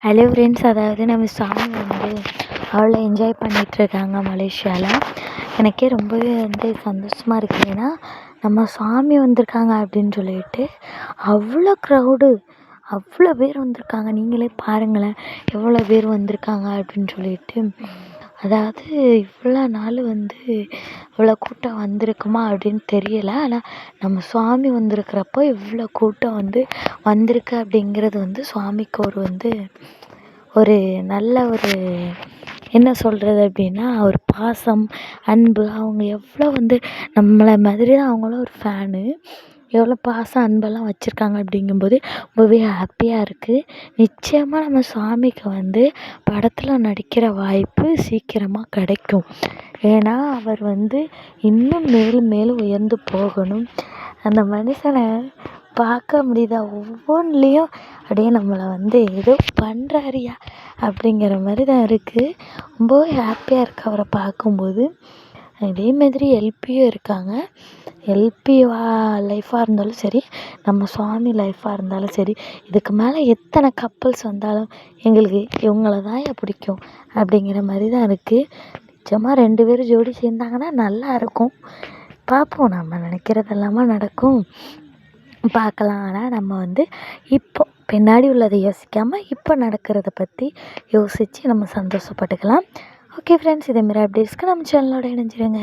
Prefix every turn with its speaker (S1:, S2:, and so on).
S1: Hello friends, அதாவது நம்ம சாமி வந்து அவ்வளோ என்ஜாய் பண்ணிகிட்ருக்காங்க மலேசியாவில். எனக்கே ரொம்பவே சந்தோஷமாக இருக்குது. ஏன்னா நம்ம சாமி வந்திருக்காங்க அப்படின்னு சொல்லிட்டு அவ்வளோ க்ரௌடு, அவ்வளோ பேர் வந்திருக்காங்க. நீங்களே பாருங்களேன் எவ்வளோ பேர் வந்திருக்காங்க அப்படின்னு சொல்லிட்டு. அதாவது இவ்வளோ நாள் இவ்வளோ கூட்டம் வந்திருக்குமா அப்படின்னு தெரியலை. ஆனால் நம்ம சுவாமி வந்திருக்கிறப்போ இவ்வளோ கூட்டம் வந்திருக்கு அப்படிங்கிறது சுவாமிக்கு ஒரு நல்ல என்ன சொல்கிறது அப்படின்னா, ஒரு பாசம், அன்பு. அவங்க எவ்வளோ நம்மளை மாதிரி தான் அவங்களும் ஒரு ஃபேனு. எவ்வளோ பாசம், அன்பெல்லாம் வச்சுருக்காங்க அப்படிங்கும்போது ரொம்பவே ஹாப்பியாக இருக்குது. நிச்சயமாக நம்ம சாமிக்கு படத்தில் நடிக்கிற வாய்ப்பு சீக்கிரமாக கிடைக்கும். ஏன்னா அவர் இன்னும் மேலும் மேலும் உயர்ந்து போகணும். அந்த மனுஷனை பார்க்க முடியுதா, ஒவ்வொன்றுலேயும் அப்படியே நம்மளை ஏதோ பண்ணுறாருயா அப்படிங்கிற மாதிரி தான் இருக்குது. ரொம்பவே ஹாப்பியாக இருக்குது அவரை பார்க்கும்போது. இதே மாதிரி எல்பியும் இருக்காங்க. எல்பி லைஃபாக இருந்தாலும் சரி, நம்ம சுவாமி லைஃபாக இருந்தாலும் சரி, இதுக்கு மேலே எத்தனை கப்புள்ஸ் வந்தாலும் எங்களுக்கு இவங்கள தான் பிடிக்கும் அப்படிங்கிற மாதிரி தான் இருக்குது. நிஜமாக 2 பேரும் ஜோடி சேர்ந்தாங்கன்னா நல்லாயிருக்கும். பார்ப்போம், நம்ம நினைக்கிறதெல்லாமா நடக்கும், பார்க்கலாம். ஆனால் நம்ம இப்போ பின்னாடி உள்ளதை யோசிக்காமல் இப்போ நடக்கிறத பற்றி யோசித்து நம்ம சந்தோஷப்பட்டுக்கலாம். ஓகே ஃப்ரெண்ட்ஸ், இதேமாரி அப்டேட்ஸ்க்கு நம்ம சேனலோட இணைஞ்சிருங்க.